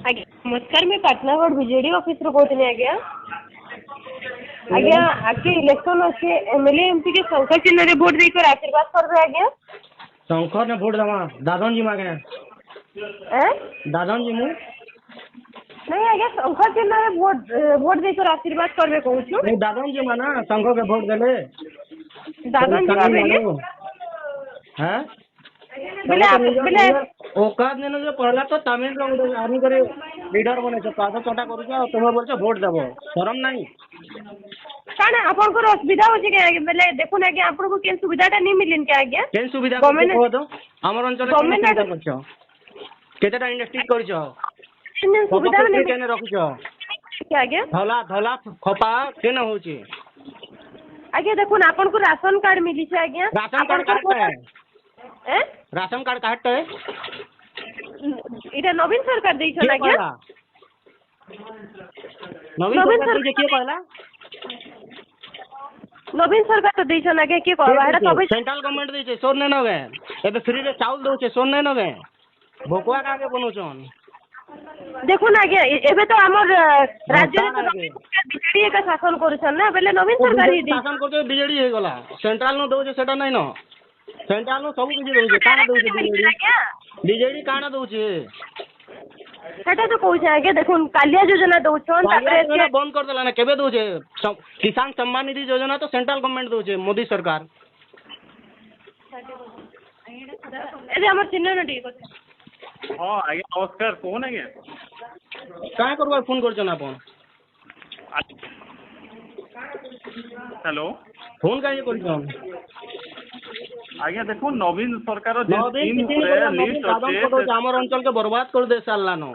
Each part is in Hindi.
आज्ञा नमस्कार मैं पाटनागढ़ बीजेडी ऑफिस रो कहते आज्ञा आज्ञा आगे इलेक्शन अच्छे एमएलए एमपी के शंकर चिन्ह रे वोट देकर आशीर्वाद करबे आज्ञा शंकर ने वोट दवा दादन जी मागे दादन जी मु नहीं आज्ञा शंकर चिन्ह रे वोट देकर आशीर्वाद करबे कहूछु नहीं दादन जी माना शंकर के वोट देले दादन जी माने हैं बिले औकात ने जो पहला तो तमिल आर्मी करे लीडर बने छ पाद चटा करू छ तुम बोल छ वोट देबो शरम नहीं काना आपन को असुविधा हो जे के बेले देखो ना कि आपन को केन सुविधाटा नहीं मिलिन के आज्ञा केन सुविधा को दो हमर अंचल गवर्नमेंट कर छ केतेटा इंडस्ट्री कर छ सुविधा ने केने रखु छ क्या आज्ञा धला धला खपा केने होची आज्ञा देखो ना आपन को राशन कार्ड मिली छ आज्ञा राशन कार्ड काटता है राशन कार्ड काटता है इटा नवीन सरकार दै छ ना आज्ञा नवीन सरकार के कहला नवीन सरकार तो दै छ ना के कहबा एटा सब सेंट्रल गवर्नमेंट दै छै सोन नै नगे एबे फ्री रे चावल दउ छै सोन नै नगे भोकुआ कागे बनु छन देखो ना आज्ञा एबे तो हमर राज्य रे बीजेडी का शासन करू छन ना बेले नवीन सरकार ही शासन करते बीजेडी हे गला सेंट्रल नो दउ छै सेटा नै न सेंट्रल नो सब किछ दउ छै काना दउ छै बीजेडी काना दउ छै सेटा तो कहू छै आज्ञा देखो कालिया योजना दउ छन तारे बंद कर देला ना केबे दउ छै किसान सम्मान निधि योजना तो सेंट्रल गवर्नमेंट दउ छै मोदी सरकार एबे हमर चिन्ह न ठीक अछि हां आज्ञा नमस्कार कोन आज्ञा काय करबा फोन करछन आपन हेलो फोन काहे करछन आज्ञा देखो नवीन सरकार लिस्ट अच्छे हमर अंचल के बर्बाद कर दे साला न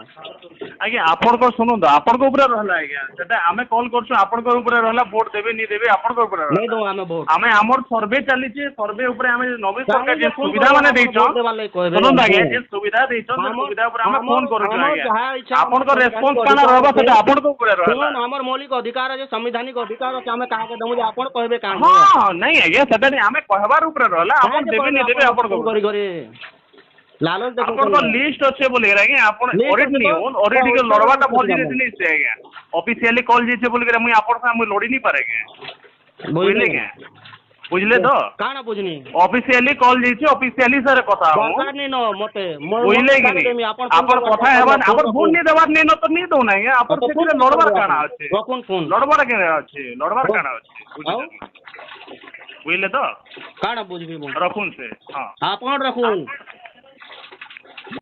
आज्ञा आपन को सुनो आपन को ऊपर रहला आज्ञा सेटा हमें कॉल करछु आपन को ऊपर रहला वोट देबे नहीं देबे आपन को ऊपर नहीं दो हमें वोट हमें हमर सर्वे चली छे सर्वे ऊपर हमें नवीन सरकार जे सुविधा माने दै छ सुनो आज्ञा जे सुविधा दै छ सुविधा ऊपर हमें फोन करछु आज्ञा आपन को रेस्पॉन्स काना रहबा सेटा आपन को ऊपर रहला सुनो हमर मौलिक अधिकार है संवैधानिक अधिकार है हमें कहा के दमु जे आपन कहबे का हां नहीं आज्ञा सेटा हमें कहबार ऊपर रहला आपन देबे नहीं देबे आपन को करी करी लालच देखो आपन को लिस्ट अच्छे बोले आज्ञा आपन ऑडिट नहीं होन ऑडिट के लड़वाटा भल जिनिस नहीं से आज्ञा ऑफिशियली कॉल जे बोल के मुई आपन से मुई लड़ी नहीं पारे के बुझले के बुझले तो काना बुझनी ऑफिशियली कॉल जे ऑफिशियली सर कथा दरकार नहीं न मते बुझले के आपन कथा हेबान आपन फोन नहीं देबार नहीं न तो नहीं दो ना आज्ञा आपन से लड़वार काना আছে रखुन फोन लड़वार के আছে लड़वार काना আছে बुझले तो काना बुझबी रखुन से हां आपन रखुन